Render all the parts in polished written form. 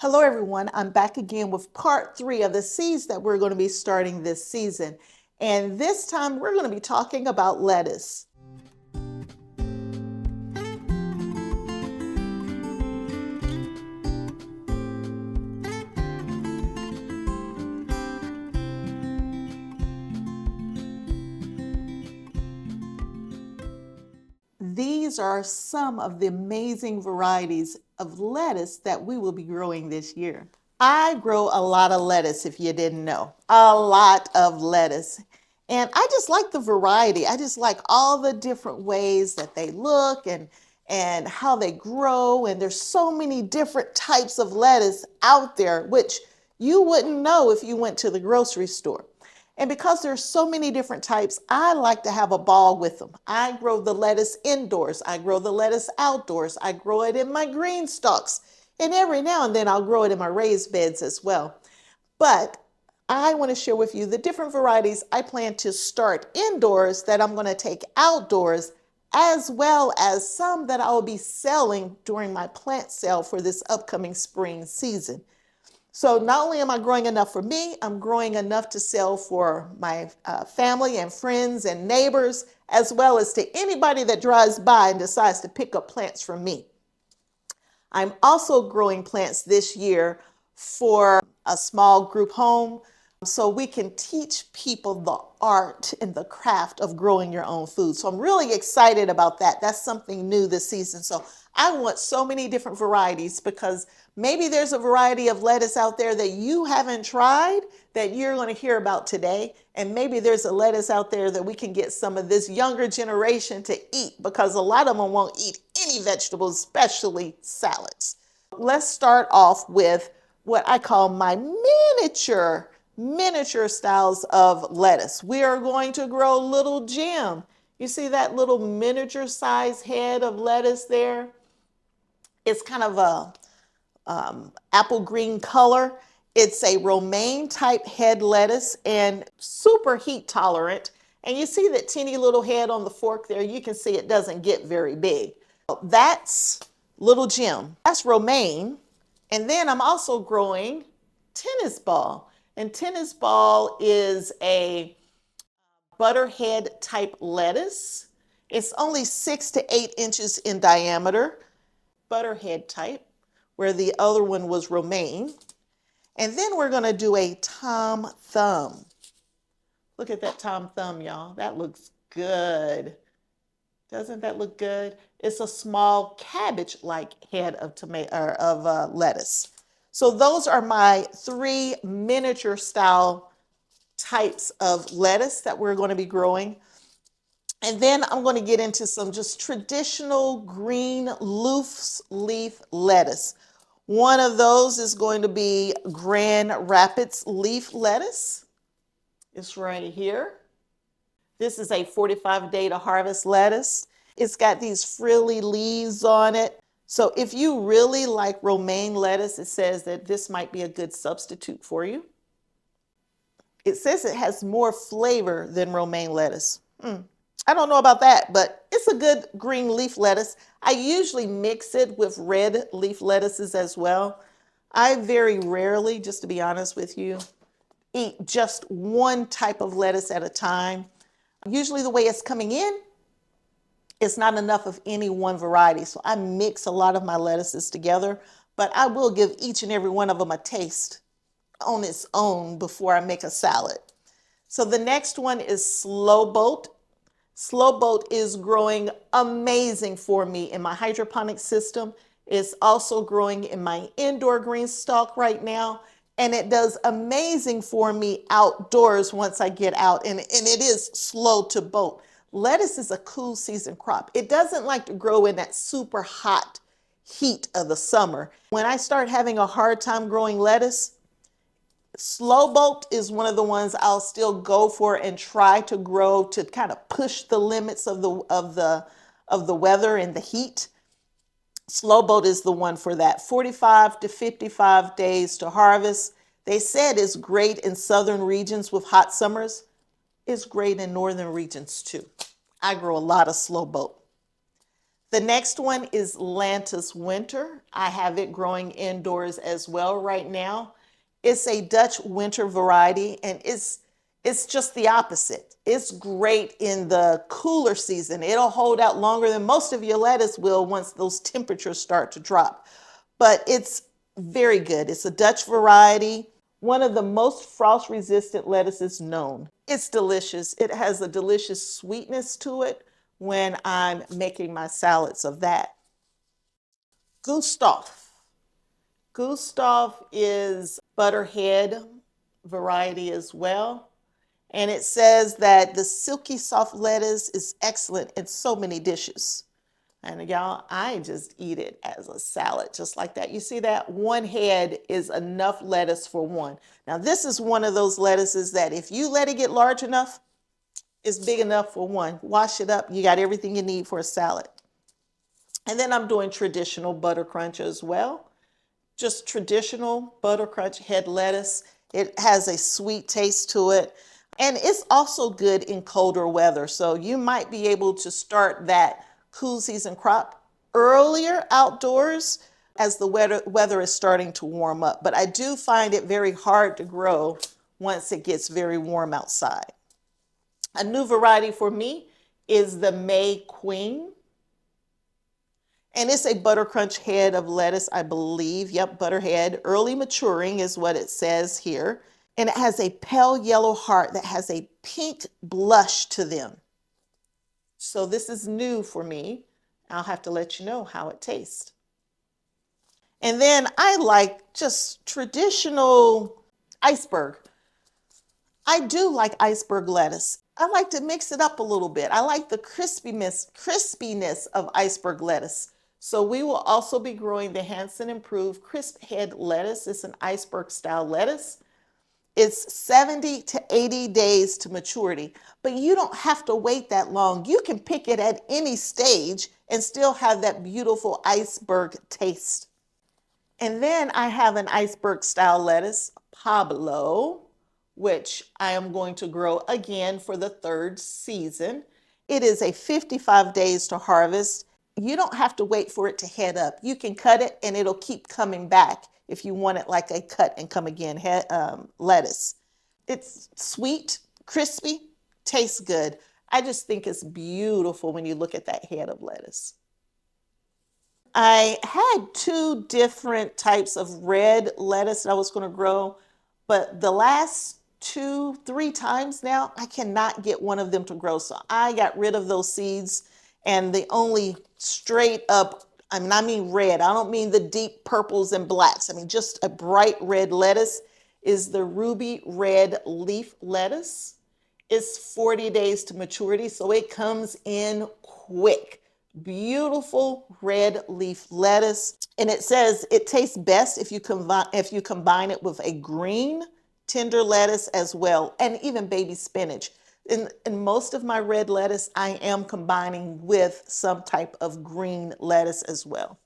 Hello everyone, I'm back again with part 3 of the seeds that we're going to be starting this season. And this time we're going to be talking about lettuce. These are some of the amazing varieties of lettuce that we will be growing this year. I grow a lot of lettuce, if you didn't know, a lot of lettuce. And I just like the variety. I just like all the different ways that they look and how they grow. And there's so many different types of lettuce out there, which you wouldn't know if you went to the grocery store. And because there's so many different types, I like to have a ball with them. I grow the lettuce indoors. I grow the lettuce outdoors. I grow it in my green stalks. And every now and then I'll grow it in my raised beds as well. But I want to share with you the different varieties I plan to start indoors that I'm going to take outdoors, as well as some that I will be selling during my plant sale for this upcoming spring season. So not only am I growing enough for me, I'm growing enough to sell for my family and friends and neighbors, as well as to anybody that drives by and decides to pick up plants from me. I'm also growing plants this year for a small group home so we can teach people the art and the craft of growing your own food. So I'm really excited about that. That's something new this season. So I want so many different varieties because maybe there's a variety of lettuce out there that you haven't tried that you're going to hear about today. And maybe there's a lettuce out there that we can get some of this younger generation to eat because a lot of them won't eat any vegetables, especially salads. Let's start off with what I call my miniature styles of lettuce. We are going to grow little Jim. You see that little miniature size head of lettuce there? It's kind of a apple green color. It's a romaine type head lettuce and super heat tolerant. And you see that teeny little head on the fork there. You can see it doesn't get very big. That's little Jim. That's romaine. And then I'm also growing tennis ball. And tennis ball is a butterhead type lettuce. It's only 6 to 8 inches in diameter. Butterhead type, where the other one was romaine. And then we're going to do a Tom Thumb. Look at that Tom Thumb, y'all. That looks good. Doesn't that look good? It's a small cabbage-like head of lettuce. So those are my 3 miniature style types of lettuce that we're going to be growing. And then I'm going to get into some just traditional green loose leaf lettuce. One of those is going to be Grand Rapids leaf lettuce. It's right here. This is a 45-day to harvest lettuce. It's got these frilly leaves on it. So if you really like romaine lettuce, it says that this might be a good substitute for you. It says it has more flavor than romaine lettuce. I don't know about that, but it's a good green leaf lettuce. I usually mix it with red leaf lettuces as well. I very rarely, just to be honest with you, eat just one type of lettuce at a time. Usually the way it's coming in, it's not enough of any one variety. So I mix a lot of my lettuces together, but I will give each and every one of them a taste on its own before I make a salad. So the next one is Slow Boat. Slow Boat is growing amazing for me in my hydroponics system. It's also growing in my indoor GreenStalk right now. And it does amazing for me outdoors once I get out. And it is slow to boat. Lettuce is a cool season crop. It doesn't like to grow in that super hot heat of the summer. When I start having a hard time growing lettuce, Slow Boat is one of the ones I'll still go for and try to grow to kind of push the limits of the weather and the heat. Slow Boat is the one for that. 45 to 55 days to harvest. They said it's great in southern regions with hot summers. It's great in northern regions too. I grow a lot of Slow Boat. The next one is Lettuce Winter. I have it growing indoors as well right now. It's a Dutch winter variety, and it's just the opposite. It's great in the cooler season. It'll hold out longer than most of your lettuce will once those temperatures start to drop. But it's very good. It's a Dutch variety, one of the most frost-resistant lettuces known. It's delicious. It has a delicious sweetness to it when I'm making my salads of that. GreenStalk. GreenStalk is butterhead variety as well. And it says that the silky soft lettuce is excellent in so many dishes. And y'all, I just eat it as a salad, just like that. You see that? One head is enough lettuce for one. Now, this is one of those lettuces that if you let it get large enough, it's big enough for one. Wash it up, you got everything you need for a salad. And then I'm doing traditional butter crunch as well. Just traditional butter crunch head lettuce. It has a sweet taste to it. And it's also good in colder weather. So you might be able to start that cool season crop earlier outdoors as the weather is starting to warm up. But I do find it very hard to grow once it gets very warm outside. A new variety for me is the May Queen. And it's a butter crunch head of lettuce, I believe. Yep, butterhead. Early maturing is what it says here. And it has a pale yellow heart that has a pink blush to them. So this is new for me. I'll have to let you know how it tastes. And then I like just traditional Iceberg. I do like Iceberg lettuce. I like to mix it up a little bit. I like the crispiness of Iceberg lettuce. So we will also be growing the Hanson Improved Crisp Head lettuce. It's an Iceberg style lettuce. It's 70 to 80 days to maturity, but you don't have to wait that long. You can pick it at any stage and still have that beautiful Iceberg taste. And then I have an Iceberg style lettuce, Pablo, which I am going to grow again for the third season. It is a 55 days to harvest. You don't have to wait for it to head up. You can cut it and it'll keep coming back if you want it like a cut and come again lettuce. It's sweet, crispy, tastes good. I just think it's beautiful when you look at that head of lettuce. I had two different types of red lettuce that I was going to grow, but the last 2-3 times now, I cannot get one of them to grow. So I got rid of those seeds, and the only straight up, I mean red, I don't mean the deep purples and blacks. I mean just a bright red lettuce is the ruby red leaf lettuce. It's 40 days to maturity, so it comes in quick. Beautiful red leaf lettuce. And it says it tastes best if you combine it with a green tender lettuce as well, and even baby spinach. In most of my red lettuce, I am combining with some type of green lettuce as well.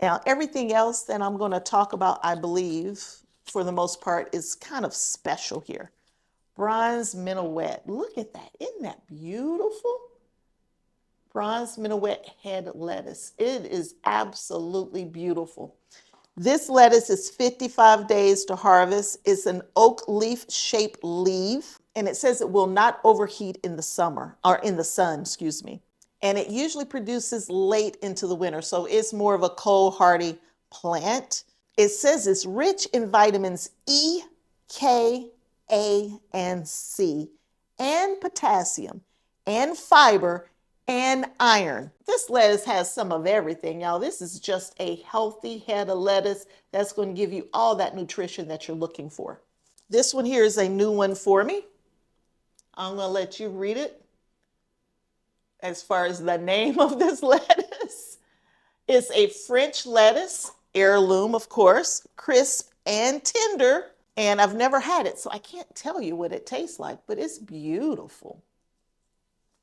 Now, everything else that I'm going to talk about, I believe, for the most part, is kind of special here. Bronze Minuet. Look at that. Isn't that beautiful? Bronze Minuet head lettuce. It is absolutely beautiful. This lettuce is 55 days to harvest. It's an oak leaf shaped leaf, and it says it will not overheat in the summer, or in the sun, excuse me. And it usually produces late into the winter, so it's more of a cold hardy plant. It says it's rich in vitamins E, K, A, and C, and potassium, and fiber, and iron. This lettuce has some of everything, y'all. This is just a healthy head of lettuce that's going to give you all that nutrition that you're looking for. This one here is a new one for me. I'm going to let you read it as far as the name of this lettuce. It's a French lettuce, heirloom, of course, crisp and tender. And I've never had it, so I can't tell you what it tastes like, but it's beautiful.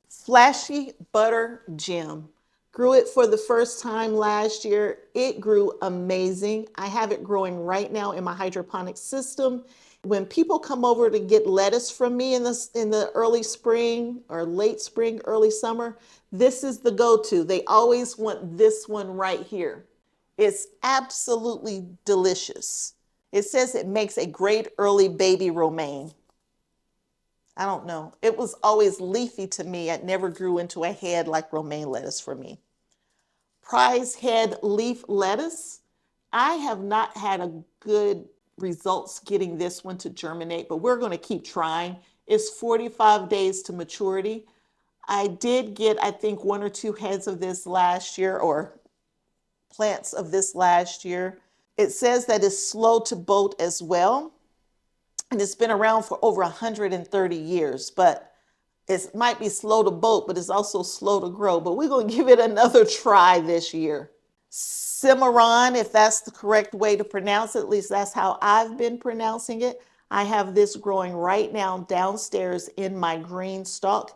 Flashy butter gem. Grew it for the first time last year. It grew amazing. I have it growing right now in my hydroponic system. When people come over to get lettuce from me in the early spring or late spring, early summer, this is the go-to. They always want this one right here. It's absolutely delicious. It says it makes a great early baby romaine. I don't know. It was always leafy to me. It never grew into a head like romaine lettuce for me. Prize head leaf lettuce. I have not had a good results getting this one to germinate, but we're going to keep trying. It's 45 days to maturity. I did get, I think, 1 or 2 heads of this last year, or plants of this last year. It says that it's slow to bolt as well. And it's been around for over 130 years, but it might be slow to bolt, but it's also slow to grow. But we're going to give it another try this year. Cimarron, if that's the correct way to pronounce it, at least that's how I've been pronouncing it. I have this growing right now downstairs in my GreenStalk,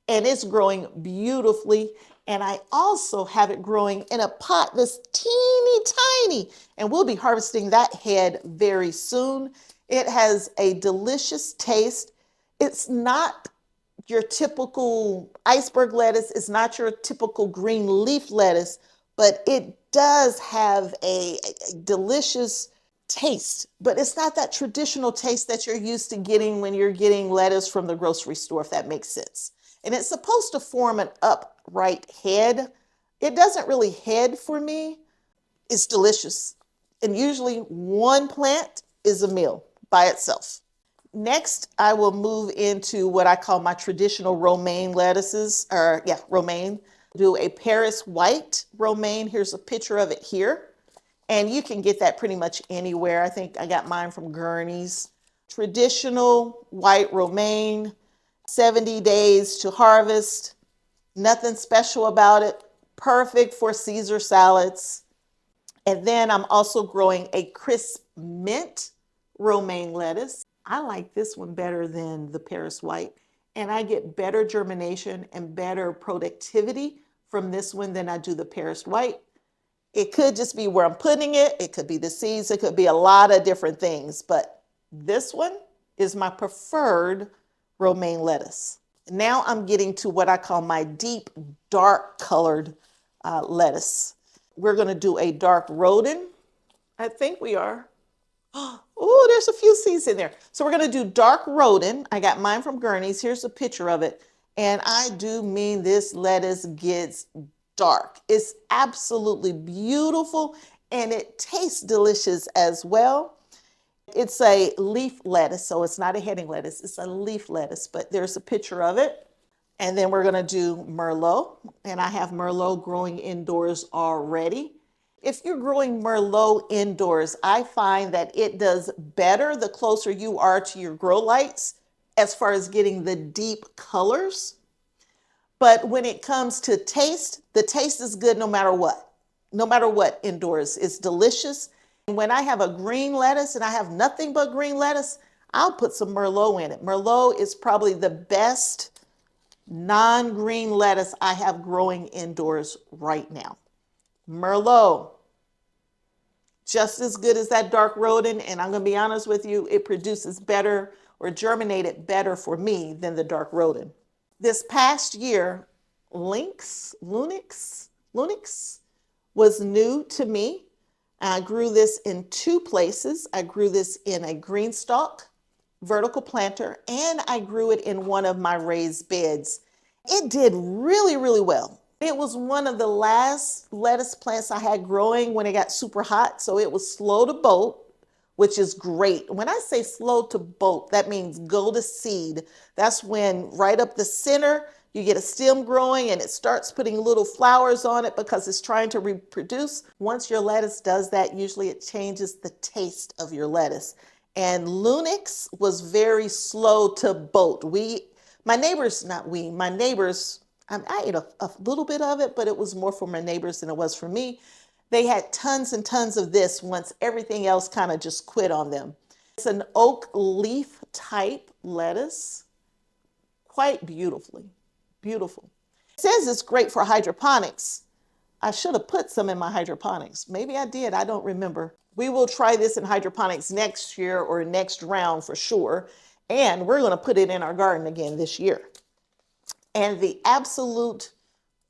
and it's growing beautifully. And I also have it growing in a pot that's teeny tiny, and we'll be harvesting that head very soon. It has a delicious taste. It's not your typical iceberg lettuce. It's not your typical green leaf lettuce, but it does have a delicious taste. But it's not that traditional taste that you're used to getting when you're getting lettuce from the grocery store, if that makes sense. And it's supposed to form an upright head. It doesn't really head for me. It's delicious. And usually one plant is a meal by itself. Next, I will move into what I call my traditional romaine lettuces, romaine. Do a Paris white romaine. Here's a picture of it here. And you can get that pretty much anywhere. I think I got mine from Gurney's. Traditional white romaine, 70 days to harvest. Nothing special about it. Perfect for Caesar salads. And then I'm also growing a crisp mint romaine lettuce. I like this one better than the Paris white, and I get better germination and better productivity from this one than I do the Paris white. It could just be where I'm putting it. It could be the seeds. It could be a lot of different things, but this one is my preferred romaine lettuce. Now I'm getting to what I call my deep dark colored lettuce. We're going to do a dark Rodin. I think we are. Oh, there's a few seeds in there. So we're going to do dark Rodin. I got mine from Gurney's. Here's a picture of it. And I do mean this lettuce gets dark. It's absolutely beautiful, and it tastes delicious as well. It's a leaf lettuce, so it's not a heading lettuce. It's a leaf lettuce, but there's a picture of it. And then we're going to do Merlot, and I have Merlot growing indoors already. If you're growing Merlot indoors, I find that it does better the closer you are to your grow lights as far as getting the deep colors. But when it comes to taste, the taste is good no matter what. No matter what indoors, it's delicious. And when I have a green lettuce and I have nothing but green lettuce, I'll put some Merlot in it. Merlot is probably the best non-green lettuce I have growing indoors right now. Merlot, just as good as that dark Rodin, and I'm going to be honest with you, it produces better or germinated better for me than the dark Rodin. This past year, Lunix was new to me. I grew this in 2 places. I grew this in a GreenStalk vertical planter, and I grew it in one of my raised beds. It did really, really well. It was one of the last lettuce plants I had growing when it got super hot, so it was slow to bolt, which is great. When I say slow to bolt, that means go to seed. That's when right up the center, you get a stem growing and it starts putting little flowers on it because it's trying to reproduce. Once your lettuce does that, usually it changes the taste of your lettuce. And Lunix was very slow to bolt. My neighbors, I ate a little bit of it, but it was more for my neighbors than it was for me. They had tons and tons of this once everything else kind of just quit on them. It's an oak leaf type lettuce, quite beautiful. It says it's great for hydroponics, I should have put some in my hydroponics. Maybe I did, I don't remember. We will try this in hydroponics next year or next round for sure. And we're gonna put it in our garden again this year. And the absolute,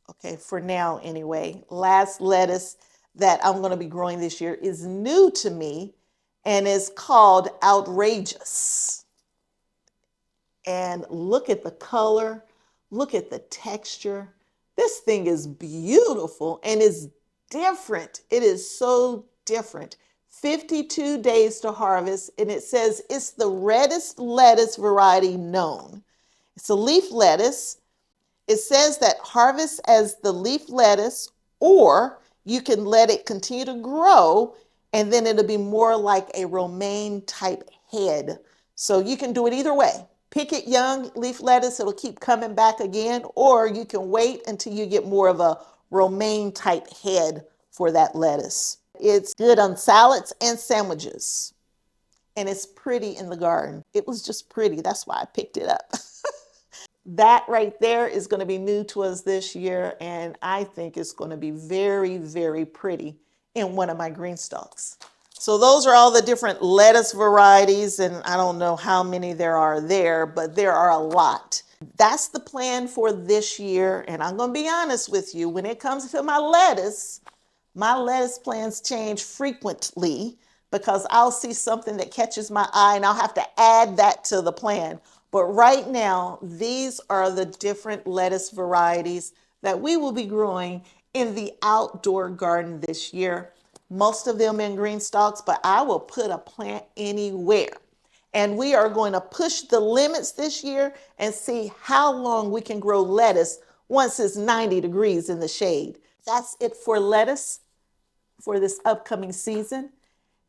okay, for now anyway, last lettuce that I'm gonna be growing this year is new to me and is called Outrageous. And look at the color, look at the texture. This thing is beautiful and is different. It is so different. 52 days to harvest, and it says it's the reddest lettuce variety known. It's a leaf lettuce. It says that harvest as the leaf lettuce, or you can let it continue to grow, and then it'll be more like a romaine type head. So you can do it either way. Pick it young, leaf lettuce, it'll keep coming back again, or you can wait until you get more of a romaine type head for that lettuce. It's good on salads and sandwiches, and it's pretty in the garden. It was just pretty, that's why I picked it up. That right there is going to be new to us this year, and I think it's going to be very, very pretty in one of my green stalks. So those are all the different lettuce varieties, and I don't know how many there are there, but there are a lot. That's the plan for this year, and I'm going to be honest with you, when it comes to my lettuce plans change frequently because I'll see something that catches my eye and I'll have to add that to the plan. But right now, these are the different lettuce varieties that we will be growing in the outdoor garden this year. Most of them in green stalks, but I will put a plant anywhere. And we are going to push the limits this year and see how long we can grow lettuce once it's 90 degrees in the shade. That's it for lettuce for this upcoming season.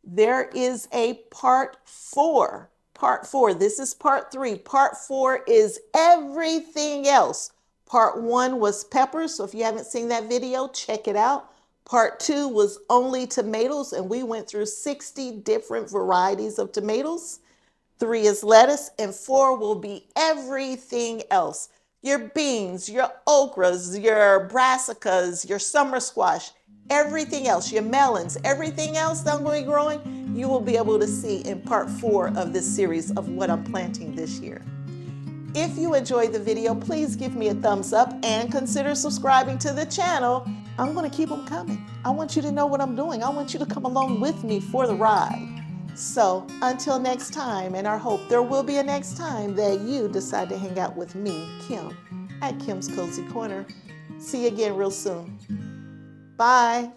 There is a part 4. Part 4, this is part 3. Part 4 is everything else. Part 1 was peppers, so if you haven't seen that video, check it out. Part 2 was only tomatoes, and we went through 60 different varieties of tomatoes. 3 is lettuce, and 4 will be everything else. Your beans, your okras, your brassicas, your summer squash, everything else, your melons, everything else that I'm going to be growing, you will be able to see in part 4 of this series of what I'm planting this year. If you enjoyed the video, please give me a thumbs up and consider subscribing to the channel. I'm going to keep them coming. I want you to know what I'm doing. I want you to come along with me for the ride. So until next time, and I hope there will be a next time that you decide to hang out with me, Kim, at Kim's Cozy Corner. See you again real soon. Bye.